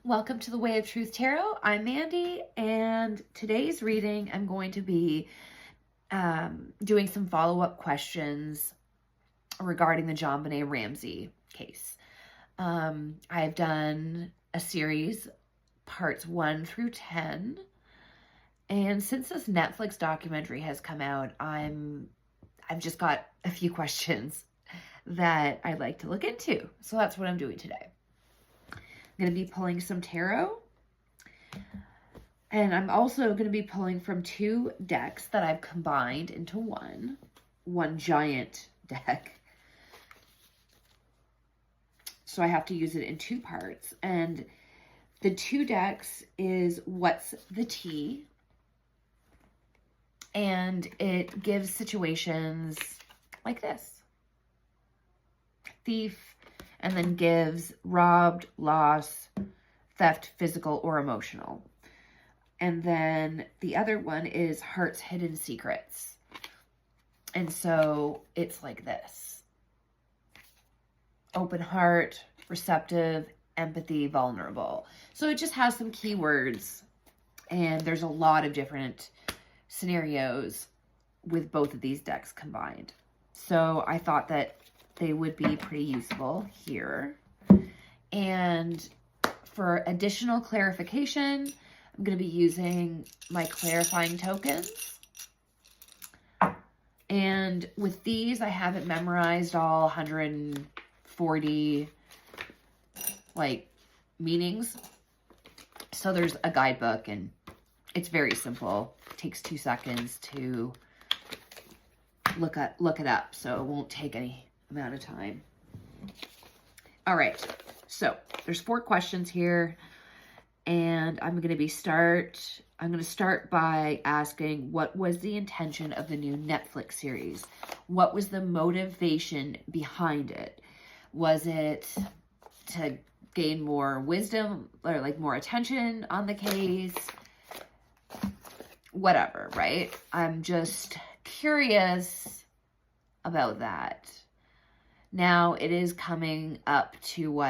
Welcome to the Way of Truth Tarot. I'm Mandy, and today's reading I'm going to be doing some follow-up questions regarding the JonBenet Ramsey case. I've done a series, parts 1 through 10, and since this Netflix documentary has come out, I've just got a few questions that I'd like to look into. So that's what I'm doing today. I'm going to be pulling some tarot, and I'm also going to be pulling from 2 decks that I've combined into one giant deck. So I have to use it in 2 parts, and the 2 decks is What's the Tea, and it gives situations like this. Thief, and then gives robbed, loss, theft, physical or emotional. And then the other one is Heart's Hidden Secrets. And so it's like this. Open heart, receptive, empathy, vulnerable. So it just has some keywords, and there's a lot of different scenarios with both of these decks combined. So I thought that they would be pretty useful here. And for additional clarification, I'm going to be using my clarifying tokens. And with these, I haven't memorized all 140 meanings. So there's a guidebook, and it's very simple. It takes 2 seconds to look it up, so it won't take any amount of time. All right, so there's 4 questions here, and I'm going to start by asking, what was the intention of the new Netflix series? What was the motivation behind it? Was it to gain more wisdom or more attention on the case? Whatever, right? I'm just curious about that. Now, it is coming up to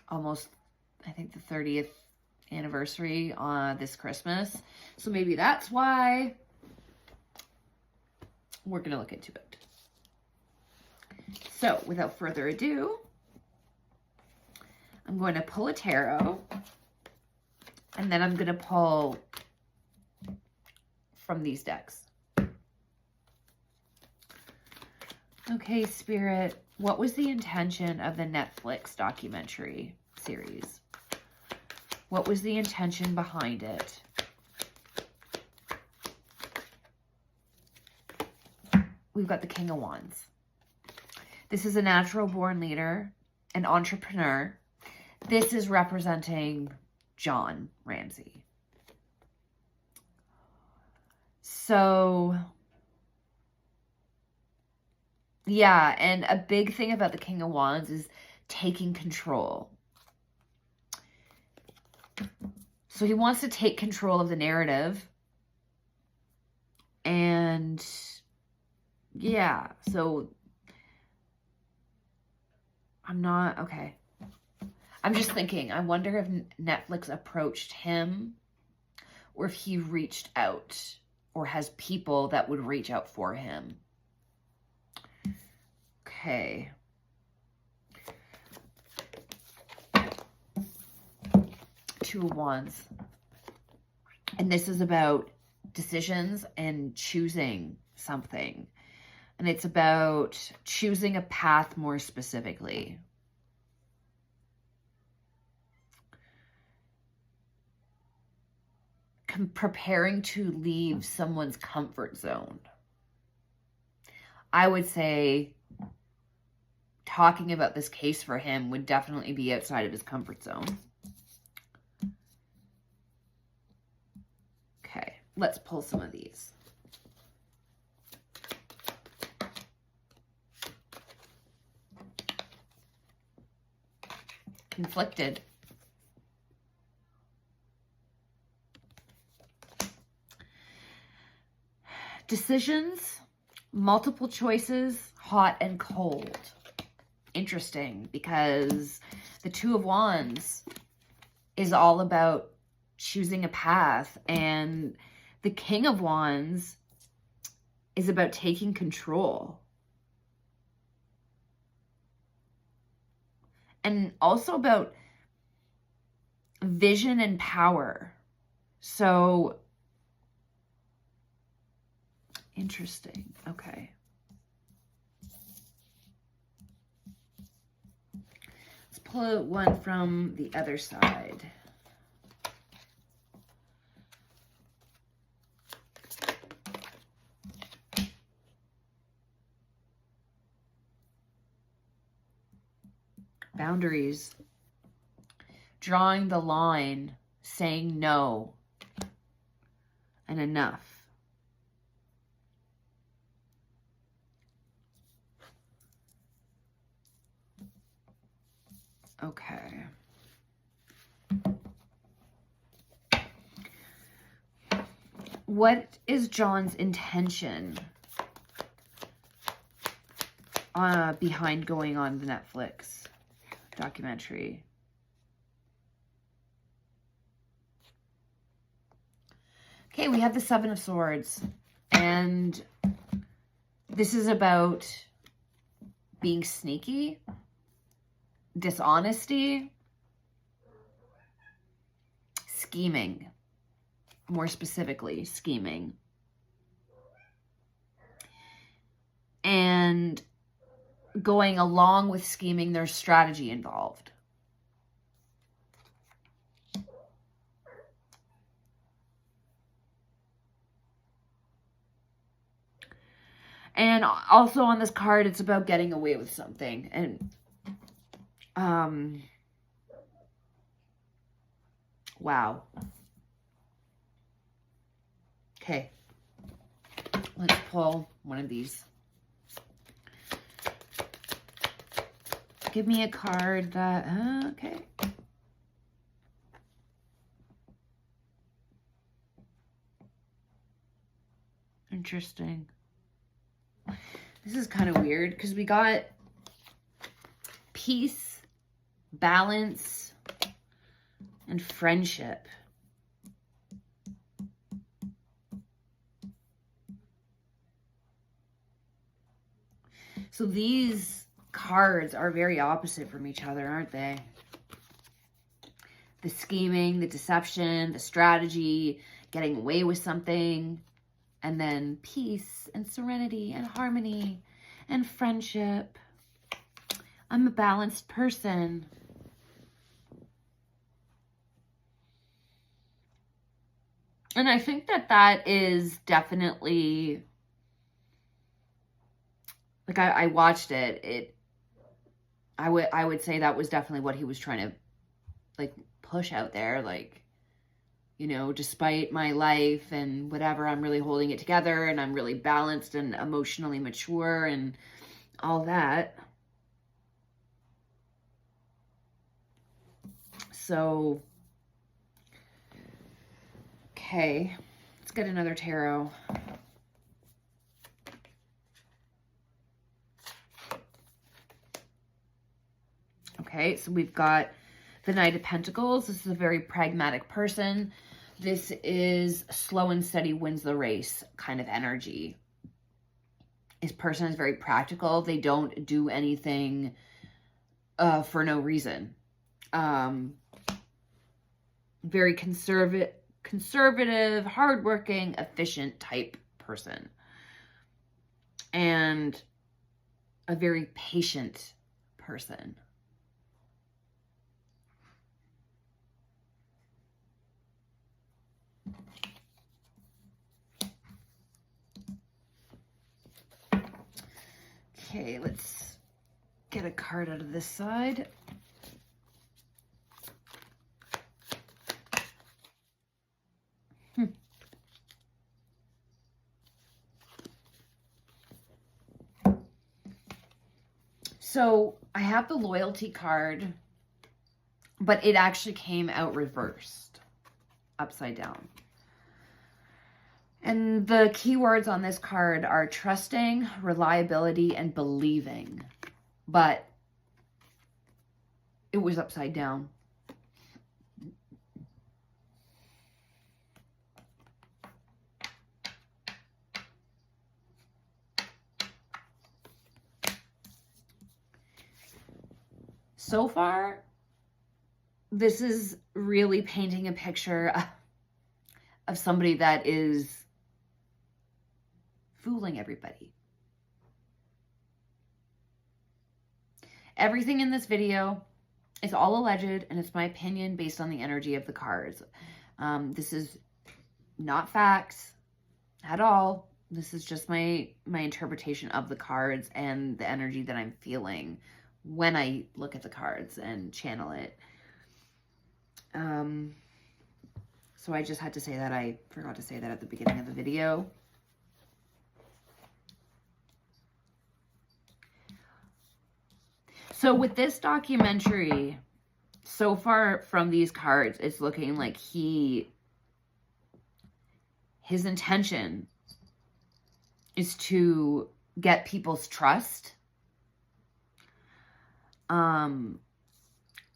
almost, I think, the 30th anniversary on this Christmas. So maybe that's why. We're going to look into it. So without further ado, I'm going to pull a tarot, and then I'm going to pull from these decks. Okay, Spirit, what was the intention of the Netflix documentary series? What was the intention behind it? We've got the King of Wands. This is a natural-born leader, an entrepreneur. This is representing Jon Ramsey. So yeah, and a big thing about the King of Wands is taking control. So he wants to take control of the narrative. And yeah, so okay. I'm just thinking, I wonder if Netflix approached him, or if he reached out, or has people that would reach out for him. Okay. Two of Wands. And this is about decisions and choosing something. And it's about choosing a path more specifically. Preparing to leave someone's comfort zone. I would say talking about this case for him would definitely be outside of his comfort zone. Okay, let's pull some of these. Conflicted. Decisions, multiple choices, hot and cold. Interesting, because the Two of Wands is all about choosing a path, and the King of Wands is about taking control. And also about vision and power. So, interesting. Okay. Let's pull one from the other side. Boundaries. Drawing the line, saying no and enough. Okay. What is John's intention behind going on the Netflix documentary? Okay, we have the Seven of Swords, and this is about being sneaky, dishonesty, scheming, more specifically, scheming. And going along with scheming, there's strategy involved. And also on this card, it's about getting away with something. And, wow. Okay. Let's pull one of these. Give me a card that, okay. Interesting. This is kind of weird because we got peace, balance, and friendship. So these cards are very opposite from each other, aren't they? The scheming, the deception, the strategy, getting away with something, and then peace and serenity and harmony and friendship. I'm a balanced person. And I think that that is definitely, like, I watched it. I would say that was definitely what he was trying to, like, push out there. Like, you know, despite my life and whatever, I'm really holding it together, and I'm really balanced and emotionally mature and all that. So, okay, let's get another tarot. Okay, so we've got the Knight of Pentacles. This is a very pragmatic person. This is slow and steady wins the race kind of energy. This person is very practical. They don't do anything for no reason. Very conservative, hardworking, efficient type person. And a very patient person. Okay, let's get a card out of this side. So I have the loyalty card, but it actually came out reversed, upside down. And the keywords on this card are trusting, reliability, and believing. But it was upside down. so far, this is really painting a picture of somebody that is fooling everybody. Everything in this video is all alleged, and it's my opinion based on the energy of the cards. This is not facts at all. This is just my interpretation of the cards and the energy that I'm feeling when I look at the cards and channel it. So I just had to say that. I forgot to say that at the beginning of the video. So with this documentary, so far from these cards, it's looking like his intention is to get people's trust,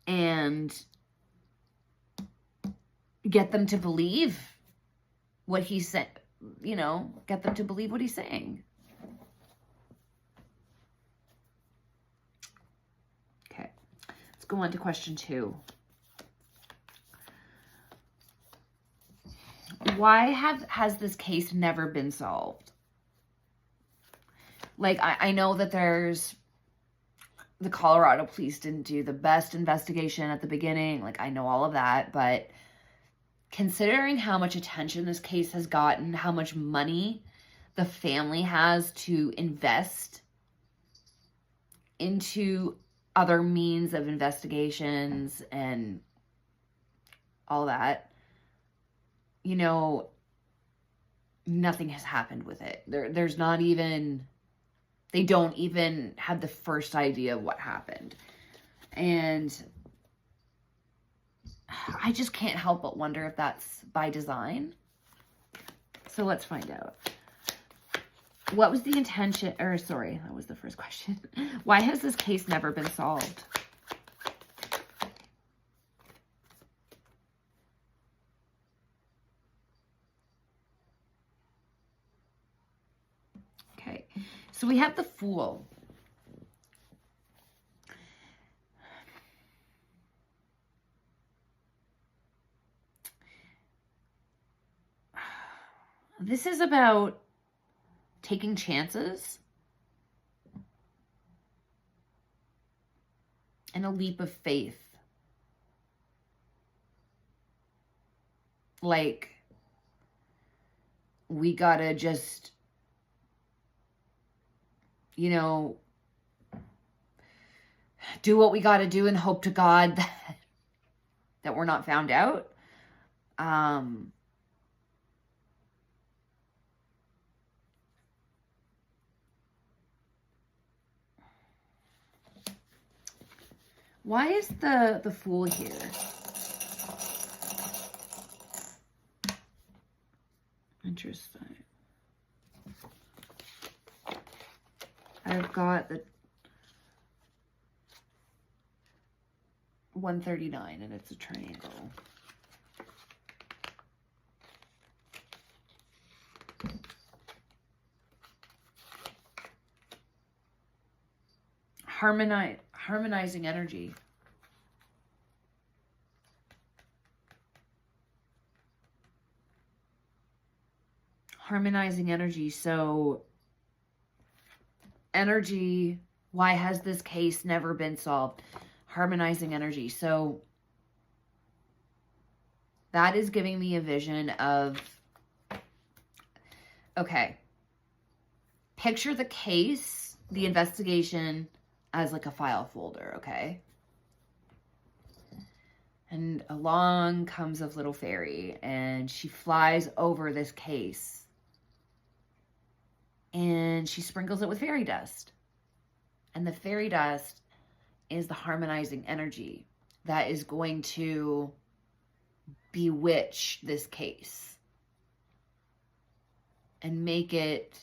and get them to believe what he said, you know, get them to believe what he's saying. Okay, let's go on to question 2. Why has this case never been solved? Like, I know that the Colorado police didn't do the best investigation at the beginning. Like, I know all of that, but considering how much attention this case has gotten, how much money the family has to invest into other means of investigations and all that, you know, nothing has happened with it. There's not even, they don't even have the first idea of what happened. And I just can't help but wonder if that's by design. So let's find out. What was the intention, or sorry, that was the first question. Why has this case never been solved? Okay, so we have the Fool. This is about taking chances and a leap of faith. Like, we gotta just, you know, do what we gotta do and hope to God that we're not found out. Why is the Fool here? Interesting. I've got the 139 and it's a triangle. Harmonizing energy. Harmonizing energy. So energy, why has this case never been solved? Harmonizing energy. So that is giving me a vision of, okay, picture the case, the investigation, as like a file folder, okay? And along comes a little fairy, and she flies over this case, and she sprinkles it with fairy dust. And the fairy dust is the harmonizing energy that is going to bewitch this case and make it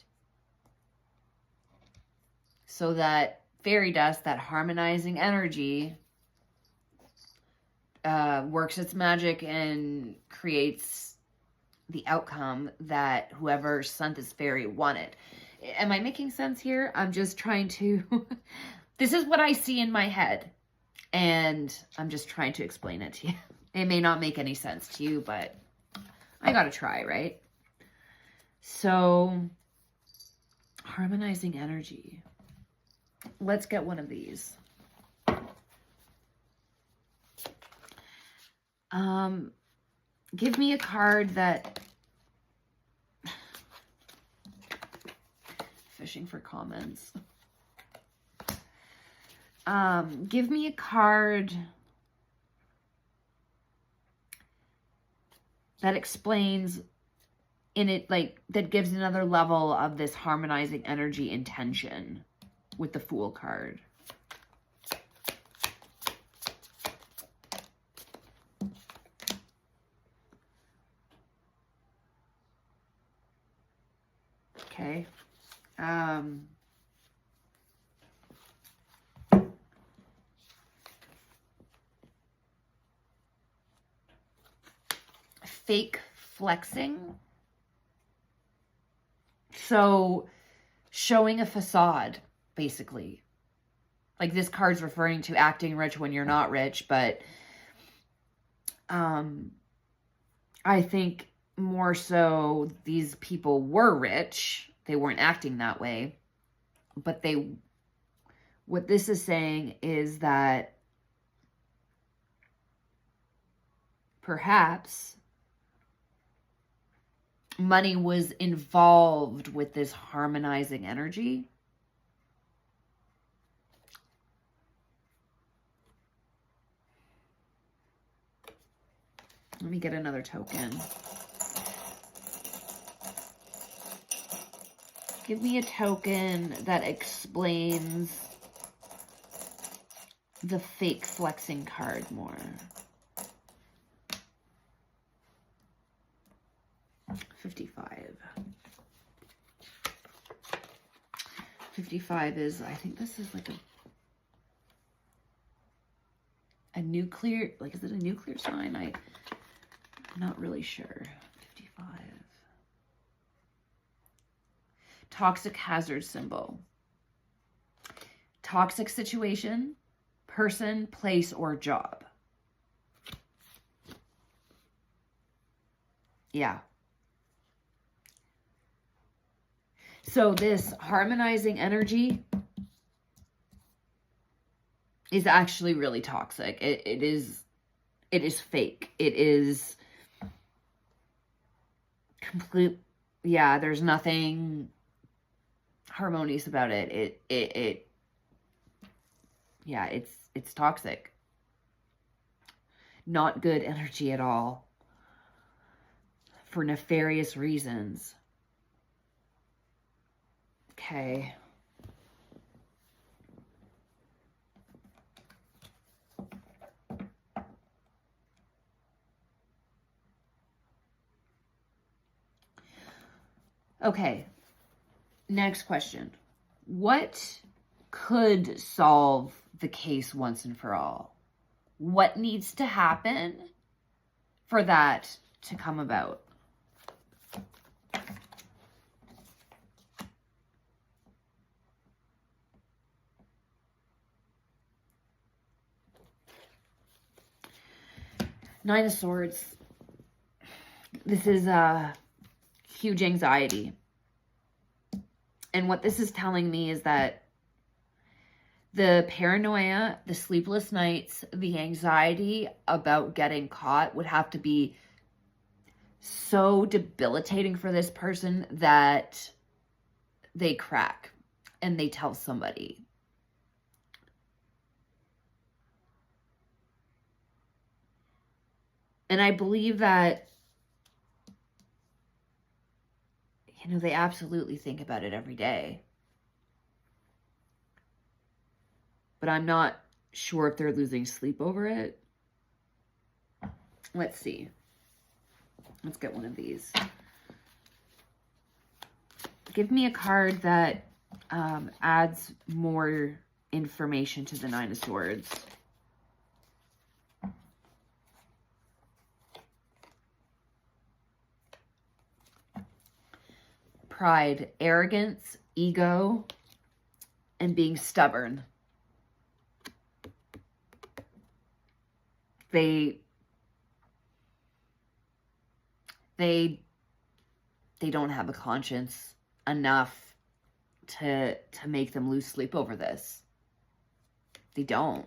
so that fairy dust, that harmonizing energy, works its magic and creates the outcome that whoever sent this fairy wanted. Am I making sense here? I'm just trying to... This is what I see in my head. And I'm just trying to explain it to you. It may not make any sense to you, but I gotta try, right? So, harmonizing energy. Let's get one of these. Give me a card that... Fishing for comments. Give me a card that explains in it, like, that gives another level of this harmonizing energy intention with the Fool card. Okay. Fake flexing. So showing a facade, basically. Like, this card's referring to acting rich when you're not rich, but I think more so these people were rich. They weren't acting that way. But what this is saying is that perhaps money was involved with this harmonizing energy. Let me get another token. Give me a token that explains the fake flexing card more. 55. 55 is, I think this is like a nuclear, like, is it a nuclear sign? I'm not really sure. 55. Toxic hazard symbol. Toxic situation, person, place, or job. Yeah. So this harmonizing energy is actually really toxic. It is fake. It is complete. Yeah, there's nothing harmonious about it. Yeah, it's toxic. Not good energy at all. For nefarious reasons. Okay. Okay. Next question. What could solve the case once and for all? What needs to happen for that to come about? Nine of Swords. This is huge anxiety. And what this is telling me is that the paranoia, the sleepless nights, the anxiety about getting caught would have to be so debilitating for this person that they crack and they tell somebody. And I believe that, you know, they absolutely think about it every day. But I'm not sure if they're losing sleep over it. Let's see. Let's get one of these. Give me a card that adds more information to the Nine of Swords. Pride, arrogance, ego, and being stubborn. they don't have a conscience enough to make them lose sleep over this. They don't.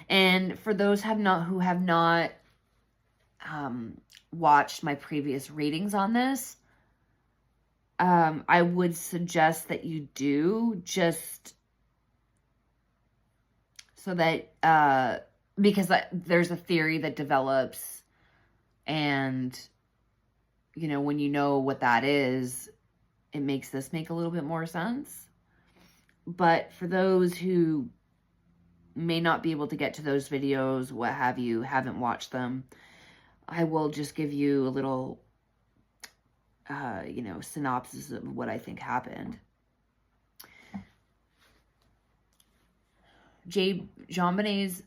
And for those who have not watched my previous readings on this, I would suggest that you do, just so that, because there's a theory that develops, and, you know, when you know what that is, it makes this make a little bit more sense. But for those who may not be able to get to those videos, what have you, haven't watched them, I will just give you a little, you know, synopsis of what I think happened. JonBenet's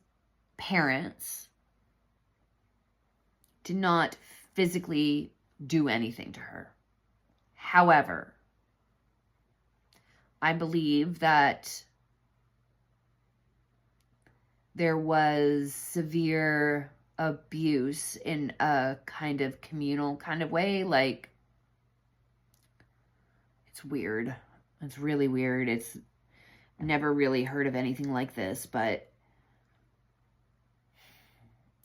parents did not physically do anything to her. However, I believe that there was severe abuse in a kind of communal kind of way. Like, it's weird. It's really weird. It's never really heard of anything like this, but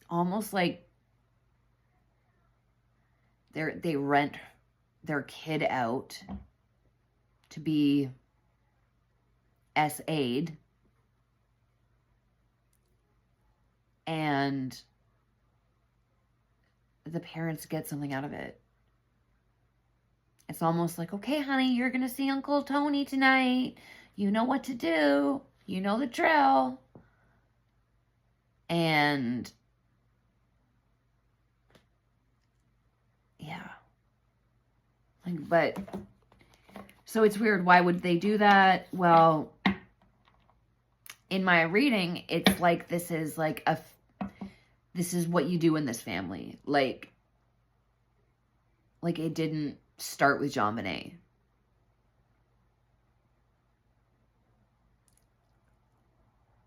almost like they rent their kid out to be SA'd, and the parents get something out of it. It's almost like, okay, honey, you're going to see Uncle Tony tonight. You know what to do. You know the drill. And yeah. Like, but so it's weird. Why would they do that? Well, in my reading, it's like this is like this is what you do in this family. Like it didn't start with JonBenet.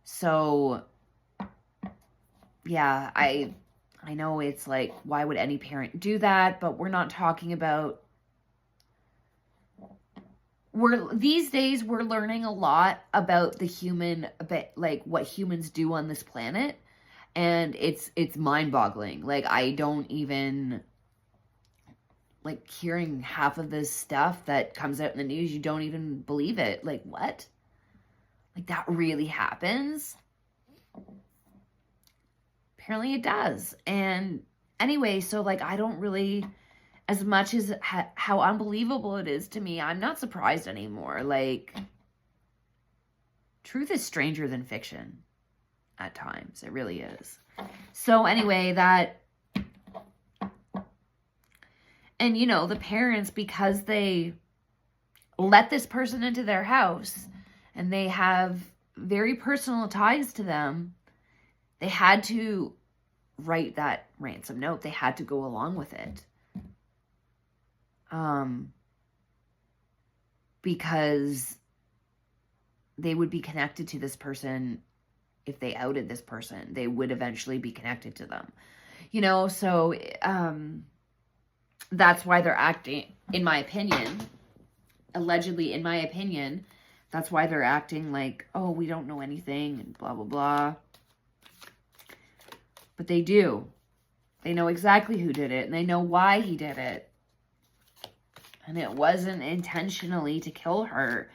So yeah, I know it's like, why would any parent do that? But we're not talking about, these days we're learning a lot about the human, like what humans do on this planet. And it's mind-boggling. Like, I don't even, like, hearing half of this stuff that comes out in the news, you don't even believe it. Like, what? Like, that really happens? Apparently it does. And anyway, so, like, I don't really, as much as how unbelievable it is to me, I'm not surprised anymore. Like, truth is stranger than fiction at times. It really is. So anyway, and, you know, the parents, because they let this person into their house and they have very personal ties to them, they had to write that ransom note. They had to go along with it. Because they would be connected to this person. If they outed this person, they would eventually be connected to them. You know, so that's why they're acting, in my opinion, allegedly, in my opinion, that's why they're acting like, oh, we don't know anything and blah, blah, blah. But they do. They know exactly who did it, and they know why he did it. And it wasn't intentionally to kill her.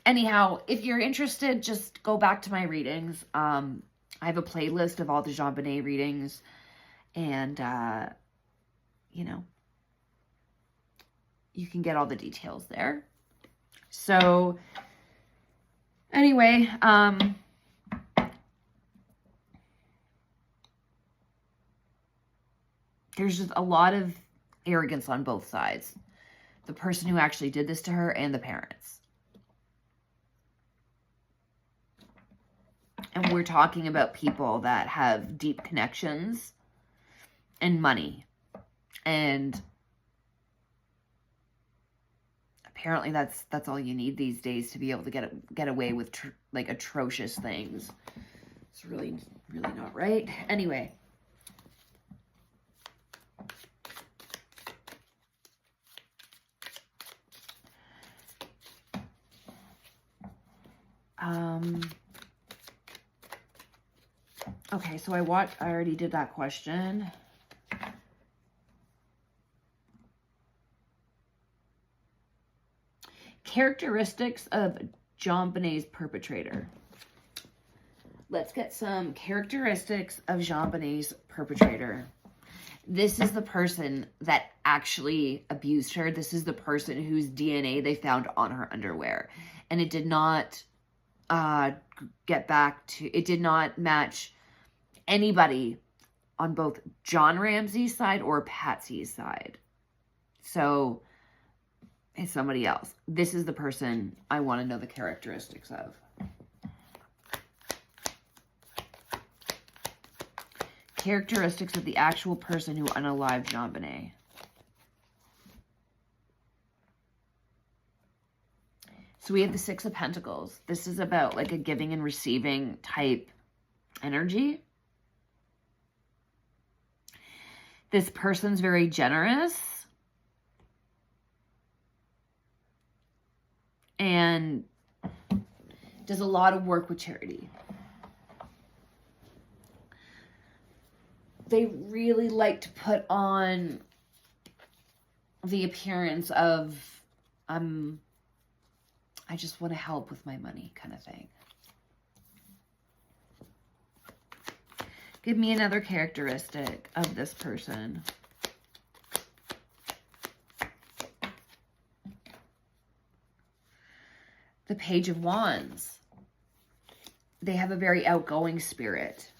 Anyhow, if you're interested, just go back to my readings. I have a playlist of all the JonBenet readings, and, you know, you can get all the details there. So, anyway, there's just a lot of arrogance on both sides. The person who actually did this to her and the parents. And we're talking about people that have deep connections and money. And Apparently that's all you need these days to be able to get away with like atrocious things. It's really not right. Anyway. Okay, so I already did that question. Characteristics of JonBenet's perpetrator. Let's get some characteristics of JonBenet's perpetrator. This is the person that actually abused her. This is the person whose DNA they found on her underwear. And it did not it did not match anybody on both John Ramsey's side or Patsy's side. So it's somebody else. This is the person I want to know the characteristics of. Characteristics of the actual person who unalived JonBenet. So we have the Six of Pentacles. This is about like a giving and receiving type energy. This person's very generous. And does a lot of work with charity. They really like to put on the appearance of, I just want to help with my money kind of thing. Give me another characteristic of this person. The Page of Wands. They have a very outgoing spirit.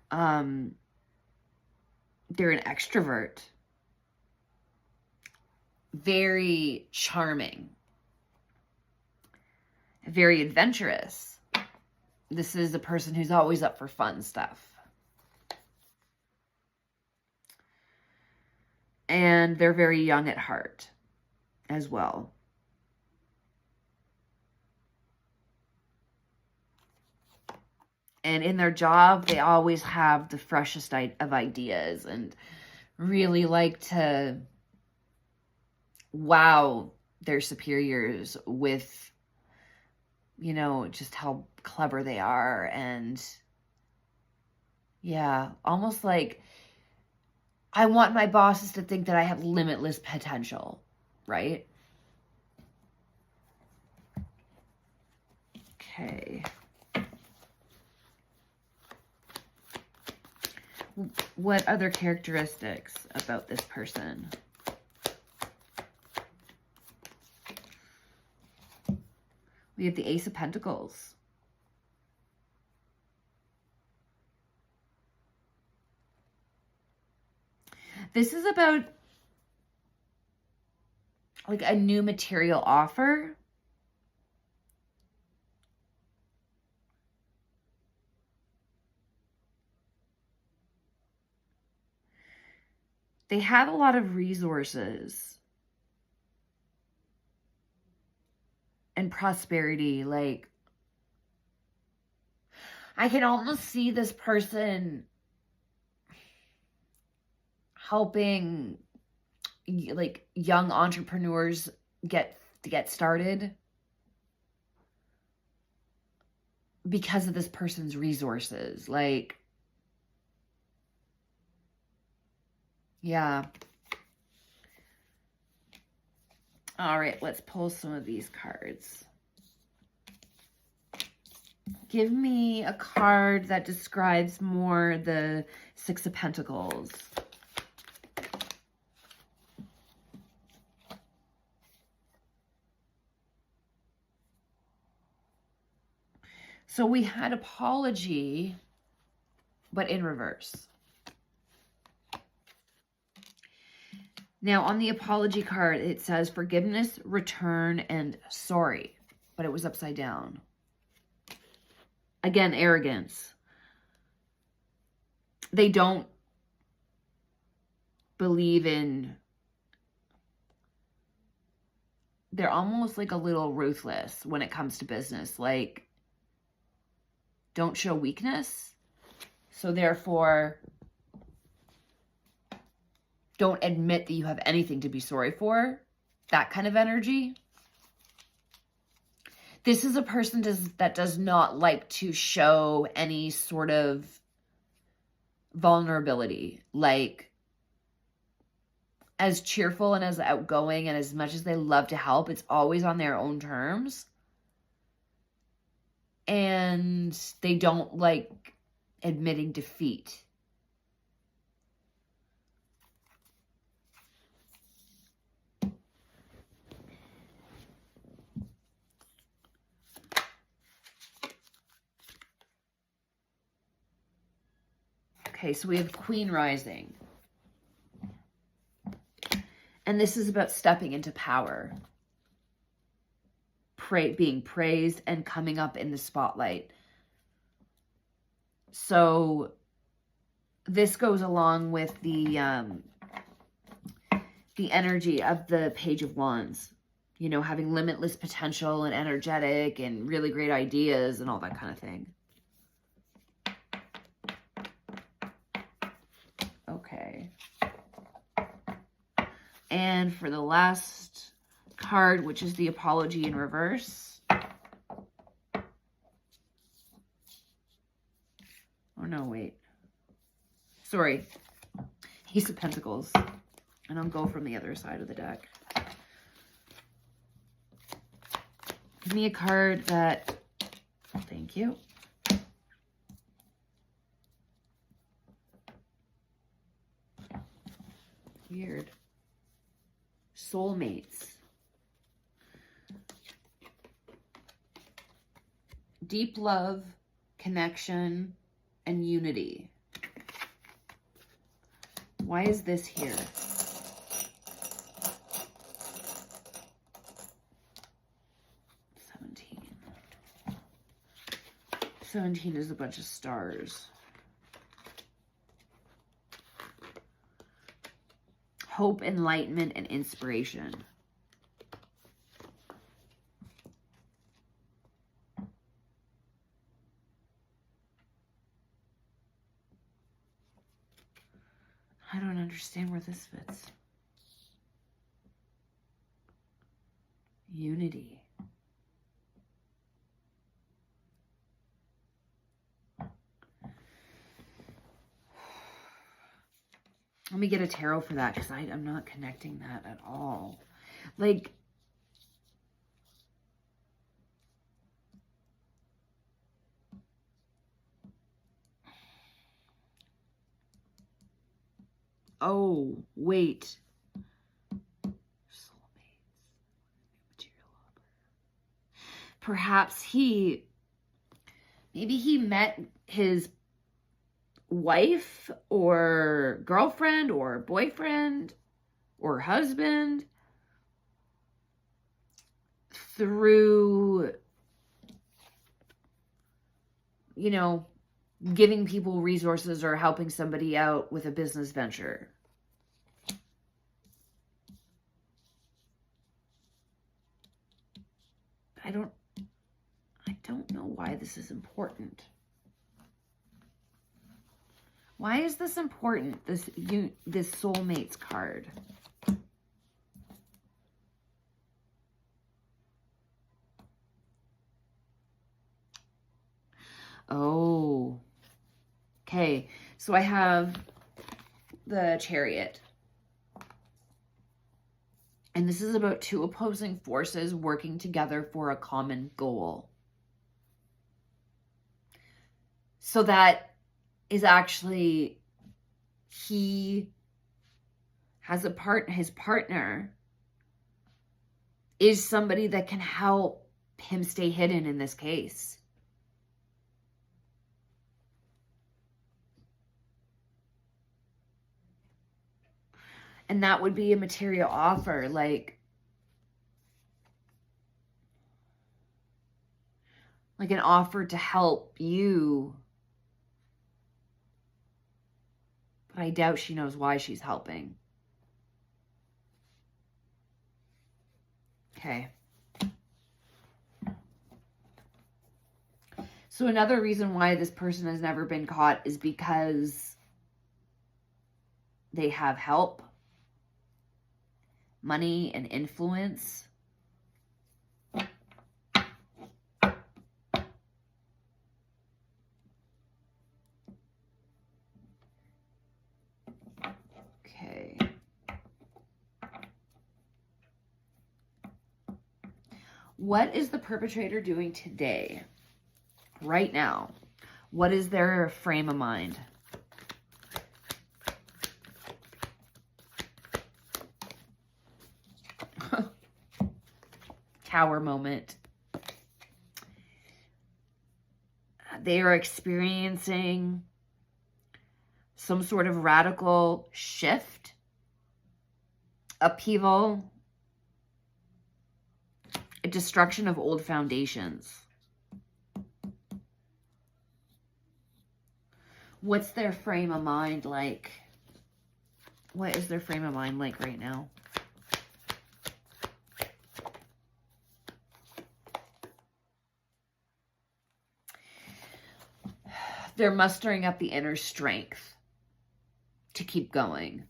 They're an extrovert. Very charming. Very adventurous. This is a person who's always up for fun stuff. And they're very young at heart as well. And in their job, they always have the freshest of ideas and really like to wow their superiors with, you know, just how clever they are. And yeah, almost like I want my bosses to think that I have limitless potential, right? Okay. What other characteristics about this person? We have the Ace of Pentacles. This is about like a new material offer. They have a lot of resources and prosperity. Like, I can almost see this person helping like young entrepreneurs get started because of this person's resources. Like, yeah. All right, let's pull some of these cards. Give me a card that describes more the Six of Pentacles. So we had apology, but in reverse. Now, on the apology card, it says forgiveness, return, and sorry. But it was upside down. Again, arrogance. They don't believe in they're almost like a little ruthless when it comes to business. Like, don't show weakness. So therefore, don't admit that you have anything to be sorry for. That kind of energy. This is a person that does not like to show any sort of vulnerability. Like, as cheerful and as outgoing and as much as they love to help, it's always on their own terms. And they don't like admitting defeat. Okay, so we have Queen rising. And this is about stepping into power. Being praised and coming up in the spotlight. So this goes along with the energy of the Page of Wands. You know, having limitless potential and energetic and really great ideas and all that kind of thing. Okay. And for the last card, which is the Apology in reverse. Oh, no, wait. Sorry. Ace of Pentacles. And I'll go from the other side of the deck. Give me a card that... Thank you. Weird. Soulmates. Deep love, connection, and unity. Why is this here? 17 is a bunch of stars. Hope, enlightenment, and inspiration. I don't understand where this fits. Unity. Let me get a tarot for that because I'm not connecting that at all. Like, oh, wait. Soulmates. Material offer. Perhaps maybe he met his wife or girlfriend or boyfriend or husband through, you know, giving people resources or helping somebody out with a business venture. I don't know why this is important. Why is this important, this soulmates card? Oh, okay. So I have the Chariot. And this is about two opposing forces working together for a common goal. So that is actually, he has his partner is somebody that can help him stay hidden in this case. And that would be a material offer, like an offer to help you. But I doubt she knows why she's helping. Okay. So another reason why this person has never been caught is because they have help, money, and influence. Okay. What is the perpetrator doing today? Right now? What is their frame of mind? Tower moment. They are experiencing some sort of radical shift, upheaval, a destruction of old foundations. What's their frame of mind like? What is their frame of mind like right now? They're mustering up the inner strength to keep going.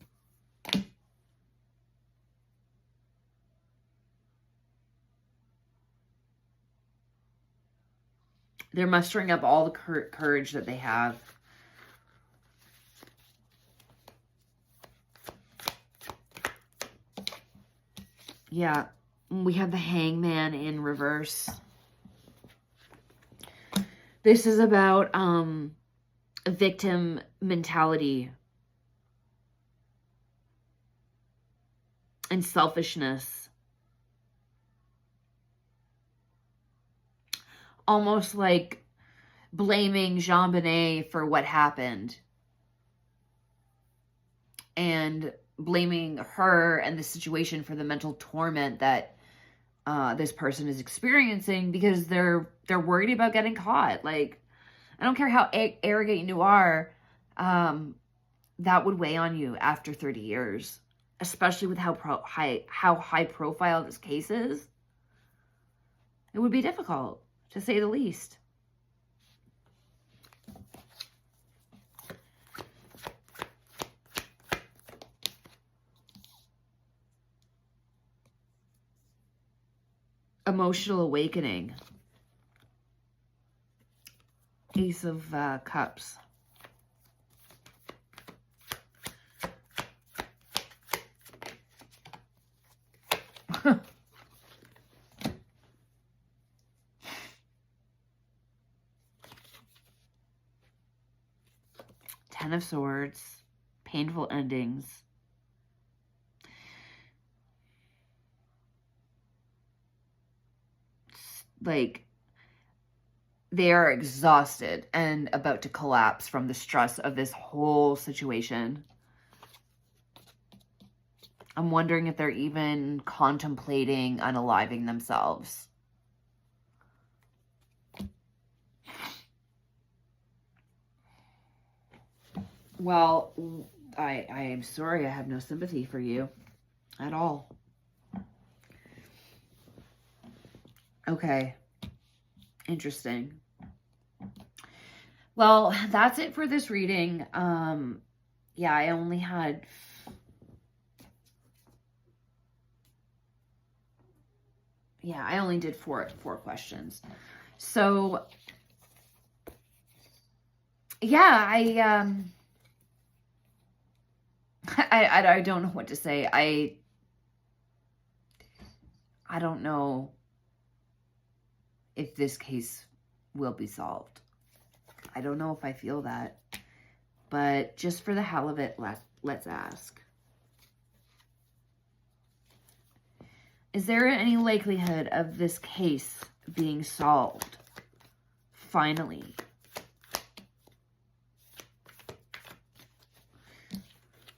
They're mustering up all the courage that they have. Yeah, we have the Hangman in reverse. This is about victim mentality and selfishness. Almost like blaming JonBenet for what happened. And blaming her and the situation for the mental torment that this person is experiencing because they're worried about getting caught. Like, I don't care how arrogant you are, that would weigh on you after 30 years, especially with how high profile this case is. It would be difficult, to say the least. Emotional awakening. Ace of Cups. Ten of Swords. Painful endings. Like, they are exhausted and about to collapse from the stress of this whole situation. I'm wondering if they're even contemplating unaliving themselves. Well, I am sorry, I have no sympathy for you at all. Okay. Interesting. Well, that's it for this reading. Yeah, I only had... Yeah, I only did four questions. So, yeah, I don't know what to say. I don't know if this case will be solved. I don't know if I feel that. But just for the hell of it, let's ask. Is there any likelihood of this case being solved? Finally.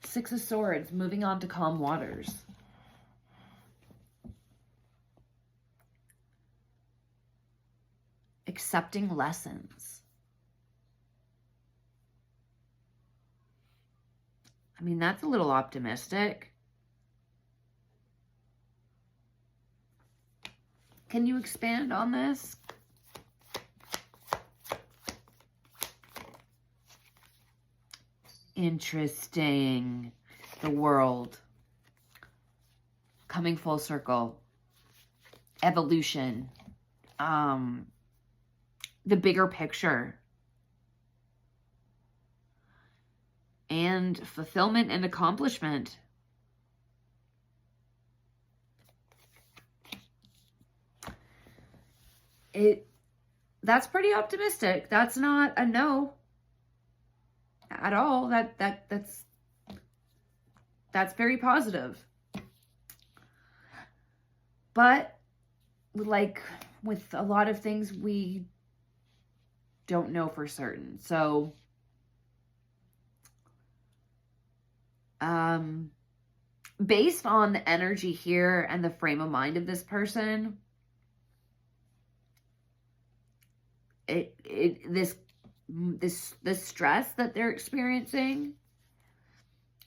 Six of Swords, moving on to calm waters. Accepting lessons. I mean, that's a little optimistic. Can you expand on this? Interesting. The world. Coming full circle. Evolution. The bigger picture. And fulfillment and accomplishment. That's pretty optimistic. That's not a no at all. That's very positive. But like with a lot of things, we don't know for certain. So based on the energy here and the frame of mind of this person, this stress that they're experiencing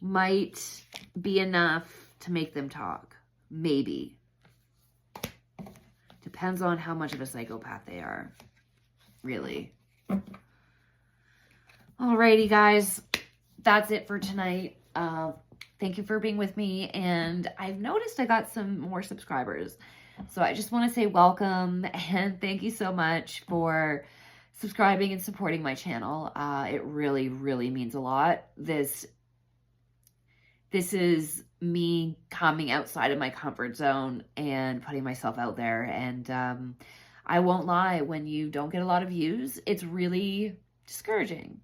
might be enough to make them talk. Maybe. Depends on how much of a psychopath they are. Really. Alrighty, guys. That's it for tonight. Thank you for being with me. And I've noticed I got some more subscribers. So I just want to say welcome and thank you so much for subscribing and supporting my channel. It really, really means a lot. This is me coming outside of my comfort zone and putting myself out there. And I won't lie, when you don't get a lot of views, it's really discouraging.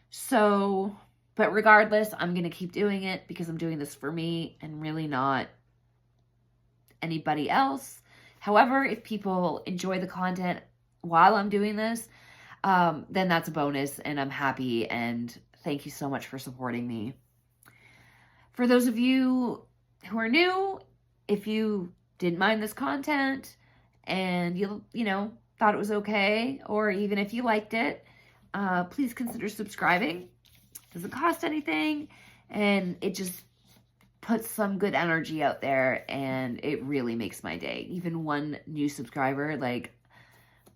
So, but regardless, I'm going to keep doing it because I'm doing this for me and really not anybody else. However, if people enjoy the content while I'm doing this, then that's a bonus and I'm happy, and thank you so much for supporting me. For those of you who are new, if you didn't mind this content and you know, thought it was okay, or even if you liked it, please consider subscribing. It doesn't cost anything, and it just puts some good energy out there, and it really makes my day. Even one new subscriber, like,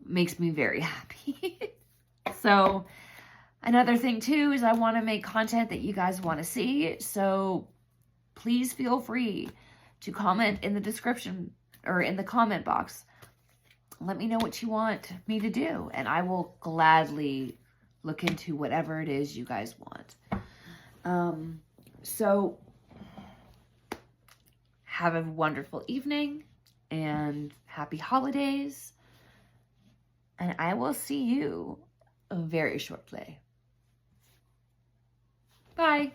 makes me very happy. So another thing too is I want to make content that you guys want to see. So please feel free to comment in the description or in the comment box. Let me know what you want me to do, and I will gladly look into whatever it is you guys want. So have a wonderful evening and happy holidays. And I will see you very shortly. Bye.